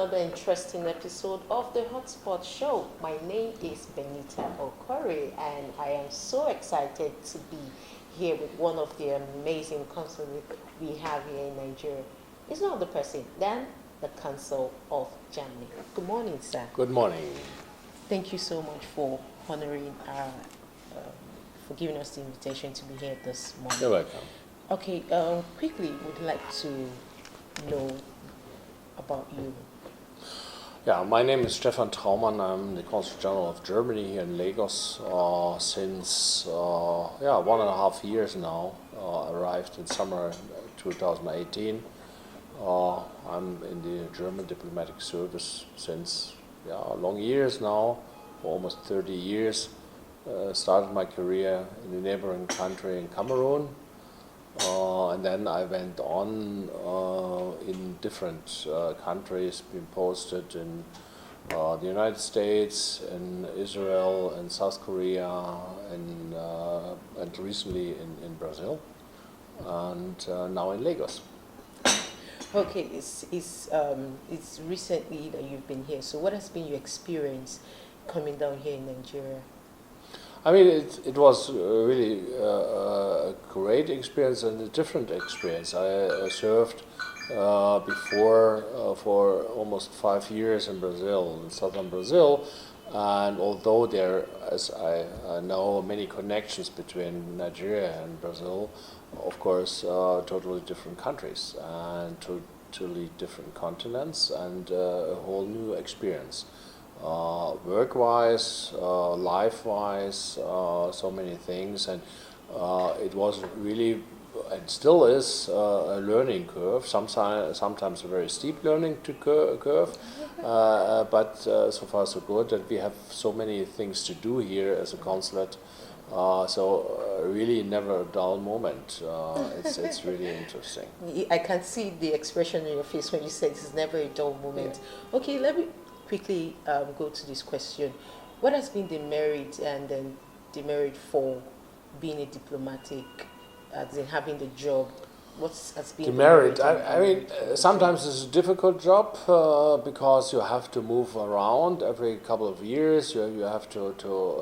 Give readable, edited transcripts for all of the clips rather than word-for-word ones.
another interesting episode of the Hotspot Show. My name is Benita Okori, and I am so excited to be here with one of the amazing consulates we have here in Nigeria. It's no other person than the Consul of Germany. Good morning, sir. Good morning. Thank you so much for honoring for giving us the invitation to be here this morning. You're welcome. Okay, quickly, would like to know about you. Yeah, my name is Stefan Traumann. I'm the Consul General of Germany here in Lagos since 1.5 years now. Arrived in summer 2018. I'm in the German diplomatic service since long years now, for almost 30 years. Started my career in the neighboring country in Cameroon. And then I went on in different countries, been posted in the United States, in Israel, in South Korea, and recently in Brazil, and now in Lagos. Okay, it's recently that you've been here. So what has been your experience coming down here in Nigeria? I mean, it was really a great experience and a different experience. I served before for almost 5 years in Brazil, in southern Brazil, and although there, as I know, many connections between Nigeria and Brazil, of course, totally different countries and totally different continents, and a whole new experience. Work-wise, life-wise, so many things, and it was really, and still is, a learning curve. Sometimes a very steep learning curve, but so far so good. And we have so many things to do here as a consulate. Really never a dull moment. It's really interesting. I can see the expression in your face when you said it's never a dull moment. Yeah. Okay, let me quickly go to this question. What has been the merit and then demerit for being a diplomatic, as in having the job? What has been the merit? I mean, sometimes it's a difficult job because you have to move around every couple of years. You have to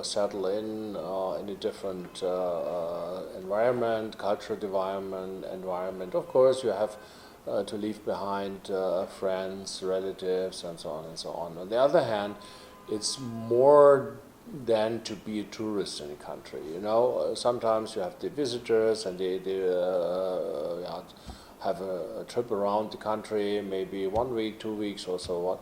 settle in a different environment, cultural environment. Of course, you have to leave behind friends, relatives, and so on and so on. On the other hand, it's more than to be a tourist in a country. You know, sometimes you have the visitors, and they have a trip around the country, maybe 1 week, 2 weeks, or so on.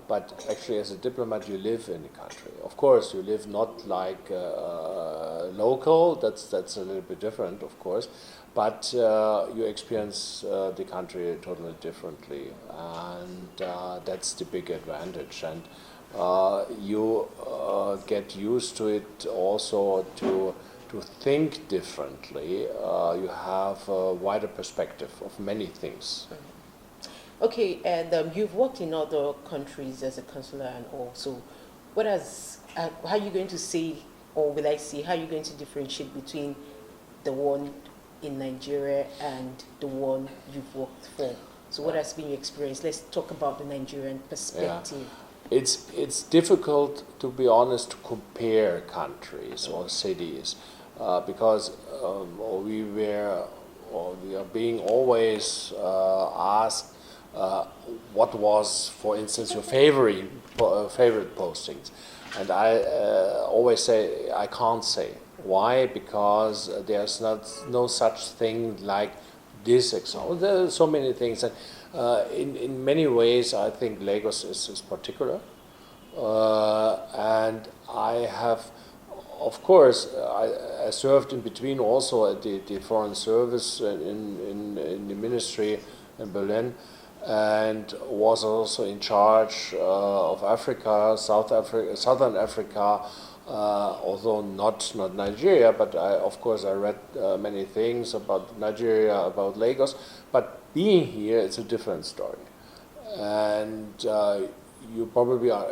But actually, as a diplomat, you live in the country. Of course, you live not like local. That's a little bit different, of course. But you experience the country totally differently, and that's the big advantage. And you get used to it also to think differently. You have a wider perspective of many things. Okay, and you've worked in other countries as a consular, and also, how are you going to say, or will I say, how are you going to differentiate between the one in Nigeria and the one you've worked for? So what has been your experience? Let's talk about the Nigerian perspective. Yeah. It's difficult, to be honest, to compare countries or cities because we are being always asked what was, for instance, your favorite postings, and I always say I can't say. Why? Because there's no such thing like this example. There are so many things, and in many ways, I think Lagos is particular. And I have, of course, I served in between also at the Foreign Service in the ministry in Berlin, and was also in charge of Africa, Southern Africa. Although not Nigeria, but of course I read many things about Nigeria, about Lagos, but being here, it's a different story. And you probably are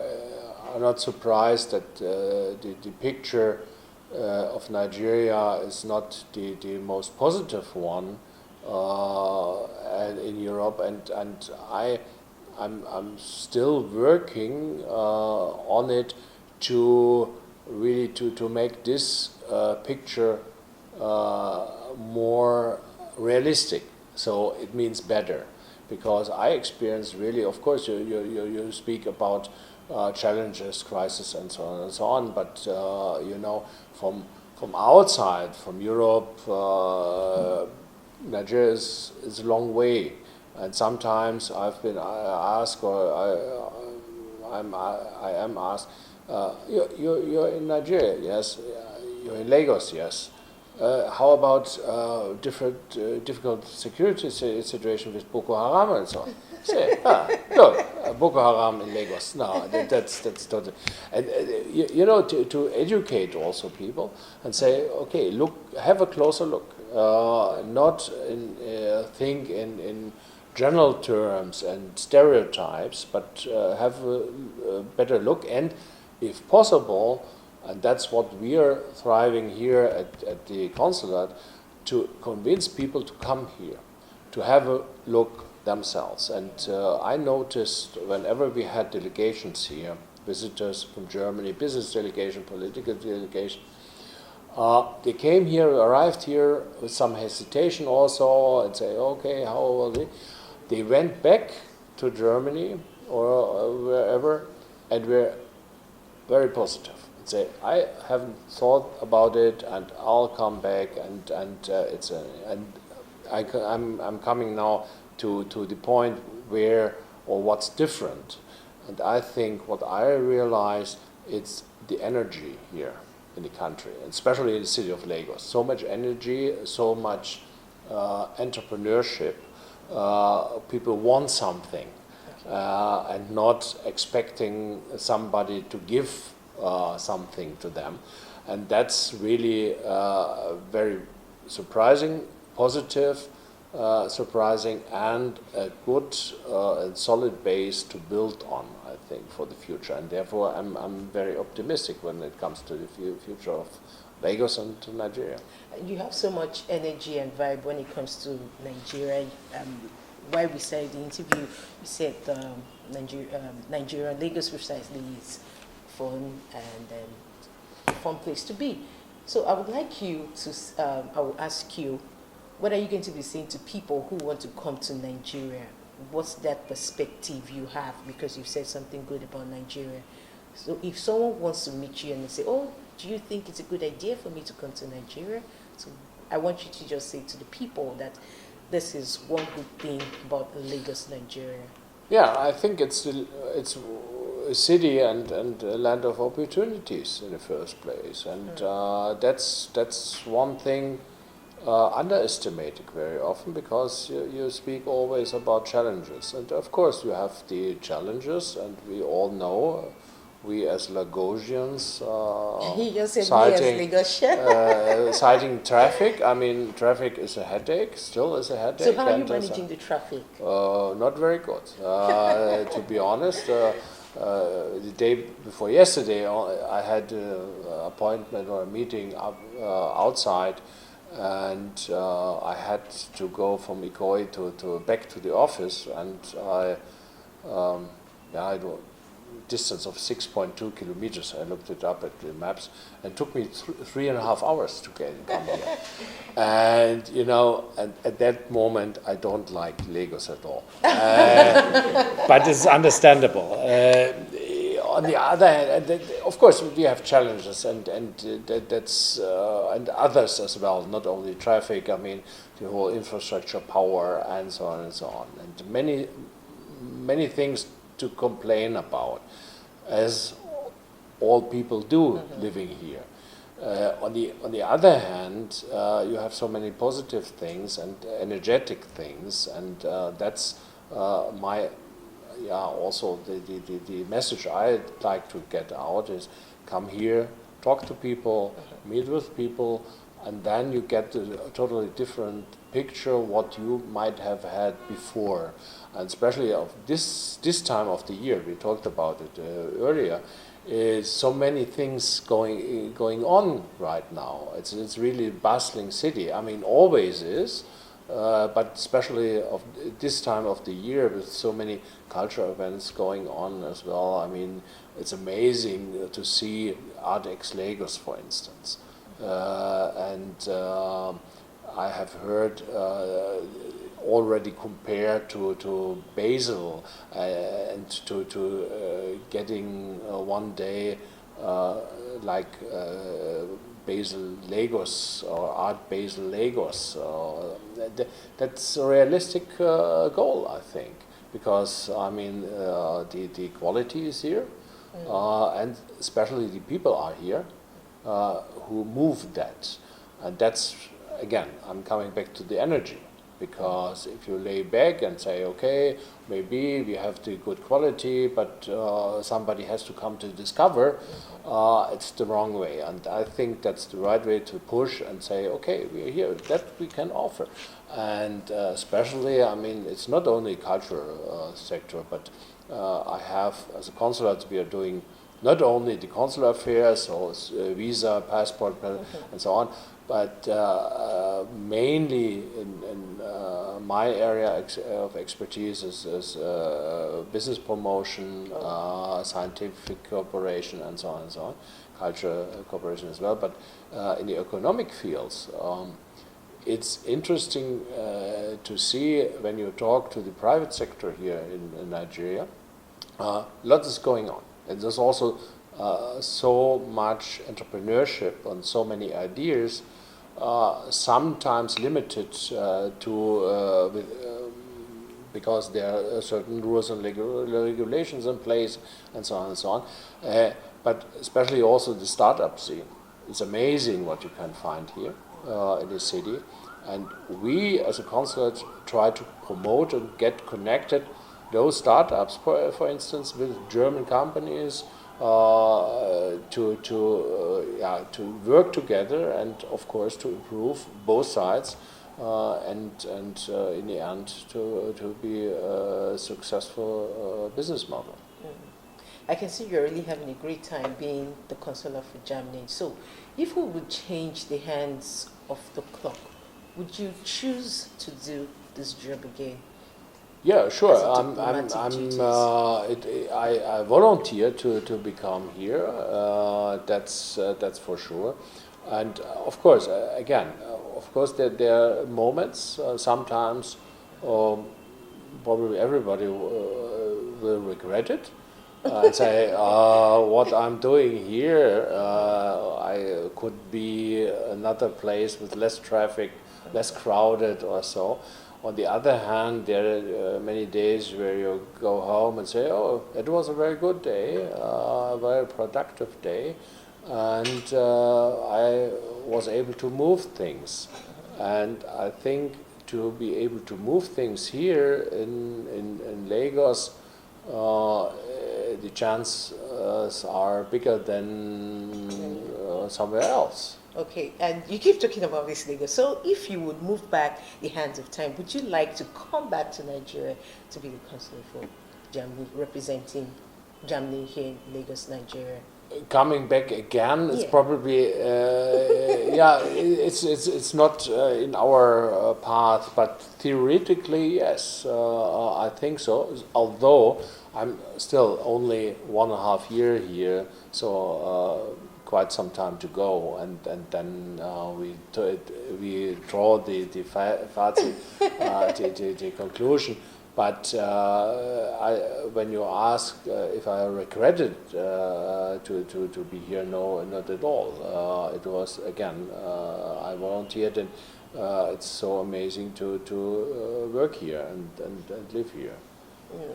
not surprised that the picture of Nigeria is not the most positive one in Europe, and I I'm still working on it to really to make this picture more realistic. So it means better, because I experience really, of course, you speak about challenges, crisis, and so on. But from outside, from Europe, Nigeria is a long way, and sometimes I've been asked, or I am asked, you're in Nigeria, yes. You're in Lagos, yes. How about difficult security situation with Boko Haram and so on? Say, look, Boko Haram in Lagos. No, that's totally. And to educate also people and say, okay, look, have a closer look. Not think in general terms and stereotypes, but have a better look, and if possible. And that's what we are thriving here at the consulate, to convince people to come here, to have a look themselves. And I noticed whenever we had delegations here, visitors from Germany, business delegation, political delegation, they came here, arrived here with some hesitation also, and say, okay, how will they? They went back to Germany or wherever, and were very positive. Say, I haven't thought about it, and I'll come back, and I'm coming now to the point where, or what's different, and I think what I realize, it's the energy here in the country, especially in the city of Lagos. So much energy, so much entrepreneurship. People want something, and not expecting somebody to give something to them, and that's really very surprising, positive, surprising, and a good and solid base to build on, I think, for the future. And therefore, I'm very optimistic when it comes to the future of Lagos and Nigeria. You have so much energy and vibe when it comes to Nigeria. While we started the interview, you said Nigeria, Lagos precisely, is fun and a fun place to be. So I would like you to, I will ask you, what are you going to be saying to people who want to come to Nigeria? What's that perspective you have? Because you've said something good about Nigeria. So if someone wants to meet you and they say, oh, do you think it's a good idea for me to come to Nigeria? So I want you to just say to the people that this is one good thing about Lagos, Nigeria. Yeah, I think it's a city and a land of opportunities in the first place, and that's one thing underestimated very often, because you speak always about challenges, and of course you have the challenges, and we all know, we as Lagosians, citing traffic. I mean, traffic is a headache, still is a headache. So how are you managing the traffic? Not very good, to be honest. The day before yesterday, I had an appointment or a meeting outside, and I had to go from Ikoi to back to the office, and I distance of 6.2 kilometers. I looked it up at the maps, and it took me 3.5 hours to come here. And and at that moment, I don't like Lagos at all. But it's understandable. On the other hand, of course, we have challenges, and that's and others as well. Not only traffic. I mean, the whole infrastructure, power, and so on and so on, and many things to complain about, as all people do living here. On the other hand, you have so many positive things and energetic things, and that's also the message I'd like to get out is, come here, talk to people, meet with people, and then you get a totally different picture what you might have had before. And especially of this time of the year, we talked about it earlier, is so many things going on right now. It's really a bustling city. I mean, always is, but especially of this time of the year with so many cultural events going on as well. I mean, it's amazing to see ArtX Lagos, for instance. I have heard already compared to Basel and to getting one day like Basel Lagos or Art Basel Lagos. That's a realistic goal, I think, because I mean the quality is here, and especially the people are here who move that, and that's again I'm coming back to the energy. Because if you lay back and say, okay, maybe we have the good quality, but somebody has to come to discover, it's the wrong way. And I think that's the right way to push and say, okay, we're here, that we can offer. And especially, I mean, it's not only cultural sector, but I have, as a consulate, we are doing not only the consular affairs, so visa, passport, and so on, but mainly in my area of expertise is business promotion, scientific cooperation, and so on and so on, cultural cooperation as well. But in the economic fields, it's interesting to see when you talk to the private sector here in Nigeria, lots is going on. And there's also so much entrepreneurship and so many ideas, sometimes limited because there are certain rules and regulations in place, and so on and so on. But especially also the startup scene. It's amazing what you can find here in the city. And we, as a consulate, try to promote and get connected those startups, for instance, with German companies, to work together and, of course, to improve both sides, and in the end to be a successful business model. I can see you're really having a great time being the consular for Germany. So, if we would change the hands of the clock, would you choose to do this job again? Yeah, sure. I volunteer to become here. That's for sure. And of course, there are moments. Sometimes, probably everybody will regret it and say, "What I'm doing here, I could be another place with less traffic, less crowded, or so." On the other hand, there are many days where you go home and say, "Oh, it was a very good day, a very productive day, and I was able to move things." And I think to be able to move things here in Lagos, the chances are bigger than somewhere else. Okay, and you keep talking about this Lagos. So if you would move back the hands of time, would you like to come back to Nigeria to be the consul for Germany, representing Germany here in Lagos, Nigeria? Coming back again is probably it's not in our path, but theoretically yes, I think so. Although I'm still only 1.5 years here, so quite some time to go, and then we draw the conclusion. But when you ask if I regretted to be here, no, not at all. It was again I volunteered, and it's so amazing to work here and live here.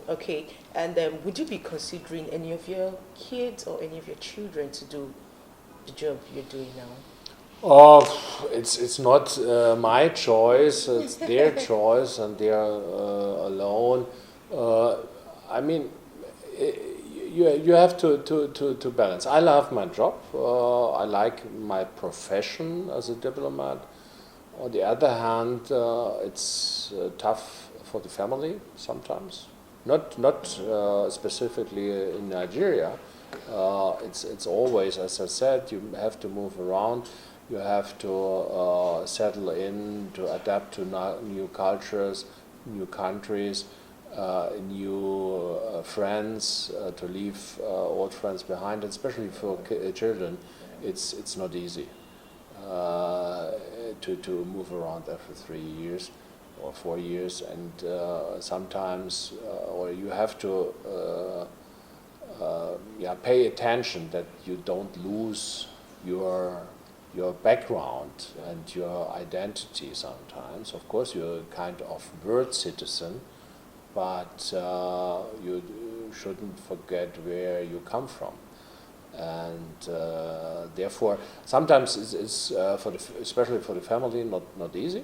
Okay, and would you be considering any of your kids or any of your children to do the job you're doing now? It's not my choice. It's their choice, and they are alone. I mean, you have to balance. I love my job. I like my profession as a diplomat. On the other hand, it's tough for the family sometimes. Not specifically in Nigeria. It's always, as I said, you have to move around. You have to settle in, to adapt to new cultures, new countries, new friends, to leave old friends behind, especially for children. It's not easy to move around every 3 years or 4 years, and sometimes or you have to pay attention that you don't lose your background and your identity sometimes. Of course, you're a kind of world citizen, but you shouldn't forget where you come from. And therefore, sometimes it's especially for the family, not easy.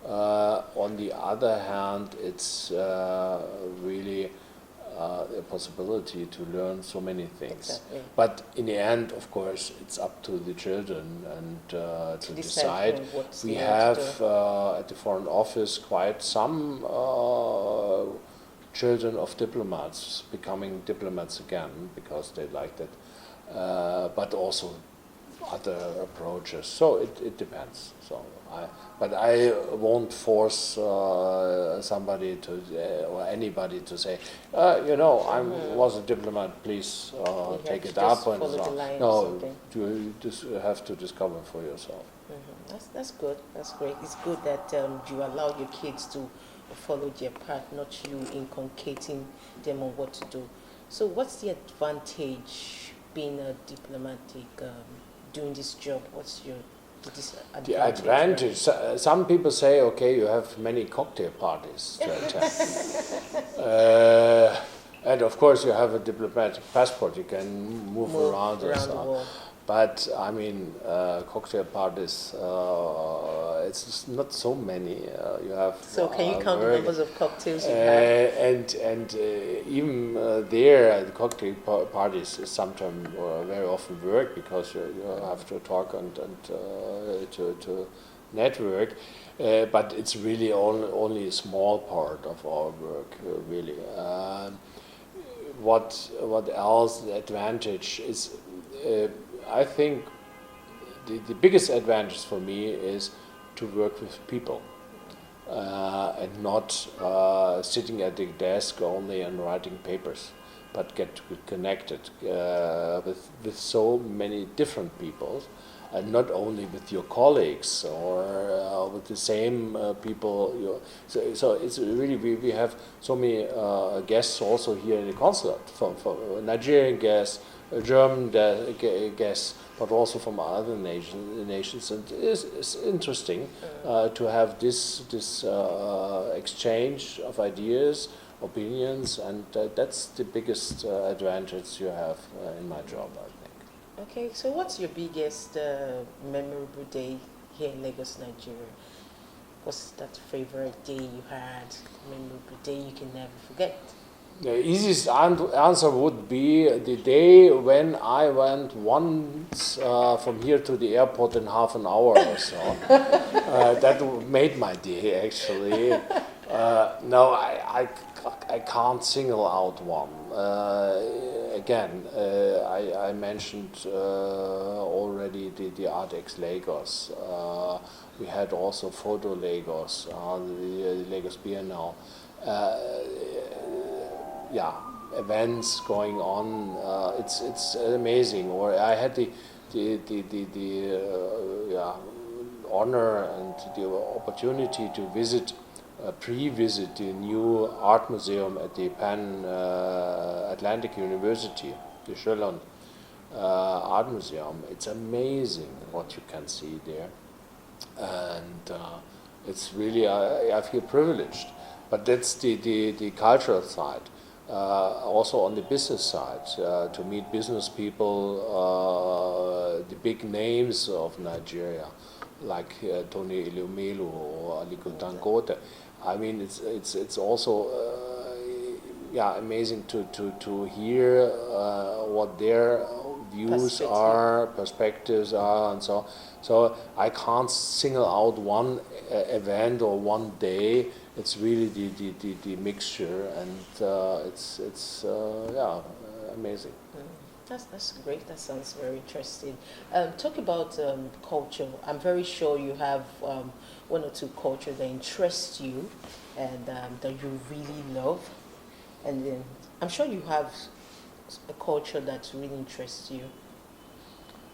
On the other hand, it's really a possibility to learn so many things. Exactly. But in the end, of course, it's up to the children and to decide. We have at the Foreign Office quite some children of diplomats becoming diplomats again because they liked it, but also other approaches. So it depends. But I won't force somebody to or anybody to say, I was a diplomat. Please take it up and so on. No, you just have to discover for yourself. That's good. That's great. It's good that you allow your kids to follow their path, not you inculcating them on what to do. So, what's the advantage being a diplomatic? Doing this job, what's your disadvantage? The advantage, some people say, okay, you have many cocktail parties to attend. And of course you have a diplomatic passport, you can move around the world. But I mean, cocktail parties, it's not so many. You have. So can you count the numbers of cocktails you have? And even there, the cocktail parties sometimes very often work because you have to talk and to network. But it's really only a small part of our work, really. What else? The advantage is. I think the biggest advantage for me is to work with people and not sitting at the desk only and writing papers, but get connected with so many different people, and not only with your colleagues or with the same people. So it's really, we have so many guests also here in the consulate, from Nigerian guests, German guests, but also from other nations, and it's interesting to have this exchange of ideas, opinions, and that's the biggest advantage you have in my job, I think. Okay, so what's your biggest memorable day here in Lagos, Nigeria? What's that favorite day you had, memorable day you can never forget? The easiest answer would be the day when I went once from here to the airport in half an hour or so. That made my day, actually. No, I can't single out one. Again, I mentioned already the ArtX Lagos. We had also Photo Lagos, the Lagos Biennale. Events going on. It's amazing. Or I had the honor and the opportunity to pre-visit the new art museum at the Pan Atlantic University, the Schöllern Art Museum. It's amazing what you can see there, and it's really I feel privileged. But that's the cultural side. Also on the business side, to meet business people, the big names of Nigeria, like Tony Elumelu or Aliko Dangote. I mean, it's also amazing to hear what their views are, perspectives are, and so. So I can't single out one event or one day. It's really the mixture, and it's amazing. That's great. That sounds very interesting. Talk about culture. I'm very sure you have one or two cultures that interest you and that you really love. And then I'm sure you have a culture that really interests you.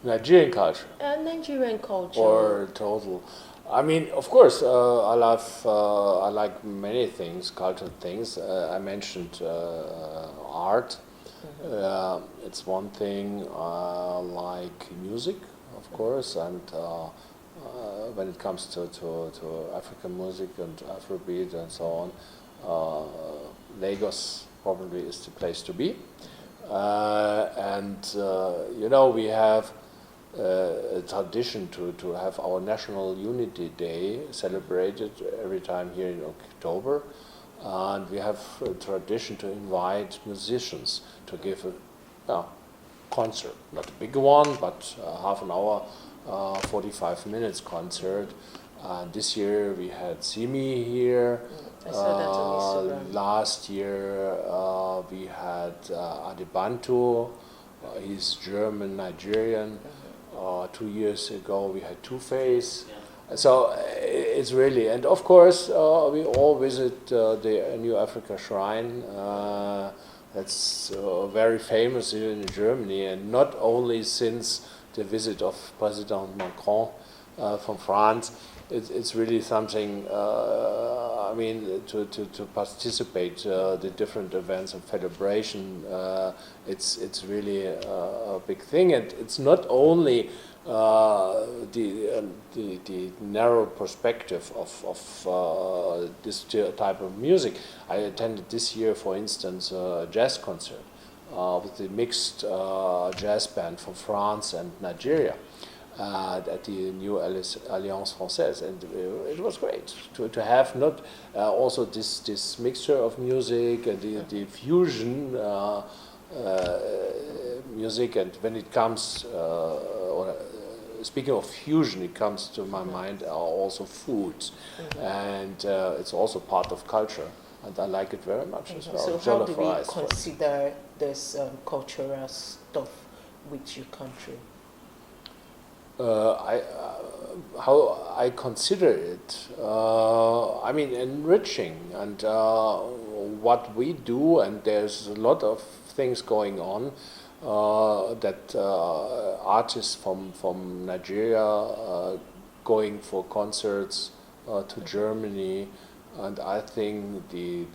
Nigerian culture Nigerian culture. or total. I mean, of course, I like many things, cultural things. I mentioned art. It's one thing. Like music, of course, and when it comes to African music and Afrobeat and so on, Lagos probably is the place to be. And we have a tradition to have our National Unity Day celebrated every time here in October. And we have a tradition to invite musicians to give a concert. Not a big one, but half an hour, 45 minutes concert. This year we had Simi here. I saw that on Instagram. Last year we had Adebantu. He's German, Nigerian. 2 years ago we had Two-Face. So it's really, and of course we all visit the New Africa Shrine. That's very famous here in Germany, and not only since the visit of President Macron from France. It's really something. I mean, to participate the different events and celebration. It's really a big thing, and it's not only the narrow perspective of this type of music. I attended this year, for instance, a jazz concert with the mixed jazz band from France and Nigeria at the new Alliance Française, and it was great to have not also this mixture of music and the fusion music. And when it comes speaking of fusion, it comes to my mind are also foods, and it's also part of culture, and I like it very much as well. So how Jollof do we rice, consider this cultural stuff with your country? How I consider it, I mean, enriching, and what we do, and there's a lot of things going on. That artists from Nigeria going for concerts to Germany, and I think the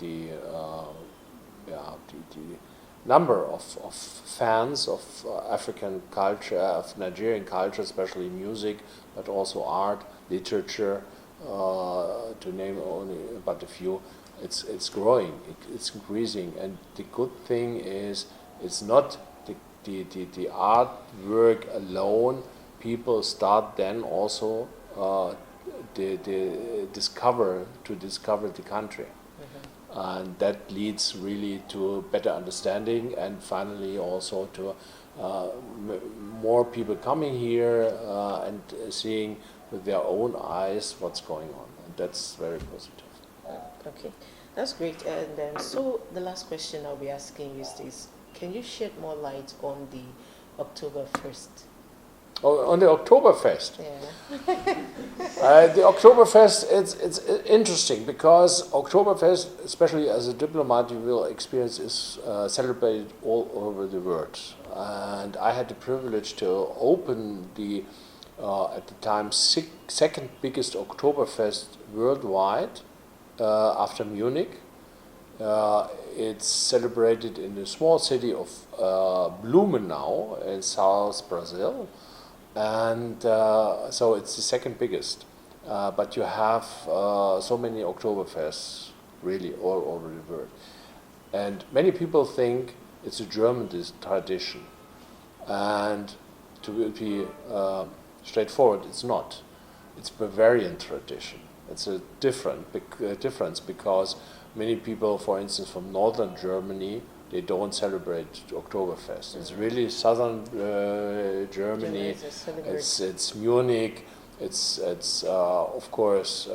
number of fans of African culture, of Nigerian culture, especially music, but also art, literature, to name only but a few, it's growing, it's increasing, and the good thing is it's not the artwork alone. People start then also discover the country, and that leads really to better understanding, and finally also to more people coming here and seeing with their own eyes what's going on, and that's very positive. Okay, that's great. And so the last question I'll be asking you is this: can you shed more light on the October 1st? Oh, on the Oktoberfest. Yeah. The Oktoberfest, it's interesting because Oktoberfest, especially as a diplomat, you will experience is celebrated all over the world. And I had the privilege to open the, at the time, second biggest Oktoberfest worldwide after Munich. It's celebrated in the small city of Blumenau in South Brazil. And so it's the second biggest. But you have so many Oktoberfests really all over the world. And many people think it's a German tradition. And to be straightforward, it's not. It's Bavarian tradition. It's a difference because many people, for instance, from northern Germany, they don't celebrate Oktoberfest. It's really southern Germany. It's Munich. It's of course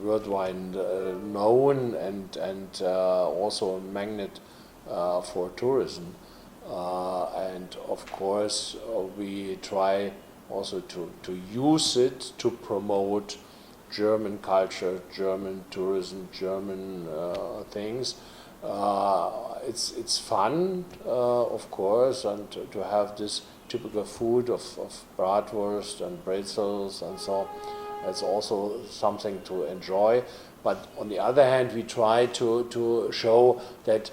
worldwide known and also a magnet for tourism. And of course, we try also to use it to promote German culture, German tourism, German things. It's fun, of course, and to have this typical food of bratwurst and pretzels and so on. It's also something to enjoy. But on the other hand, we try to show that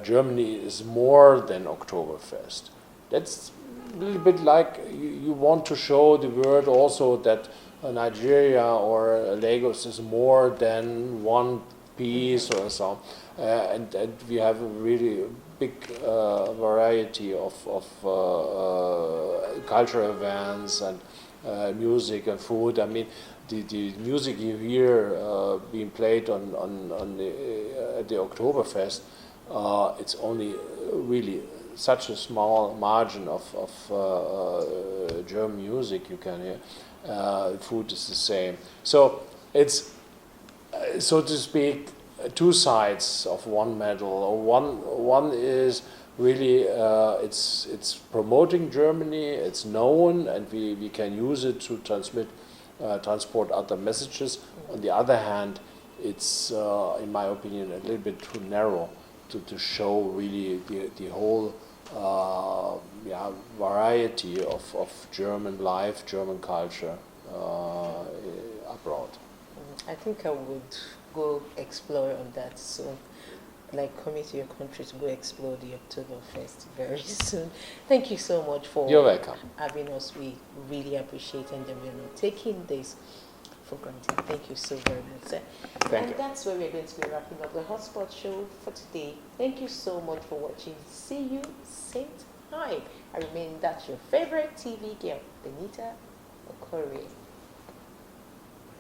Germany is more than Oktoberfest. That's a little bit like you want to show the world also that Nigeria or Lagos is more than one piece or so. And we have a really big variety of cultural events and music and food. I mean, the music you hear being played on the Oktoberfest, it's only really such a small margin of German music you can hear. Food is the same. So it's, so to speak, two sides of one medal. One is really it's promoting Germany. It's known, and we can use it to transport other messages. On the other hand, it's in my opinion a little bit too narrow to show really the whole variety of German life, German culture abroad. I think I would go explore on that soon. Like coming to your country to go explore the Oktoberfest very soon. Thank you so much for You're welcome. having us. We really appreciate it, and we're not taking this for granted. Thank you so very much, sir. Thank and you. that's where we're going to be wrapping up the Hotspot show for today. Thank you so much for watching. See you same time. I remain that's your favorite TV girl, Benita Okore.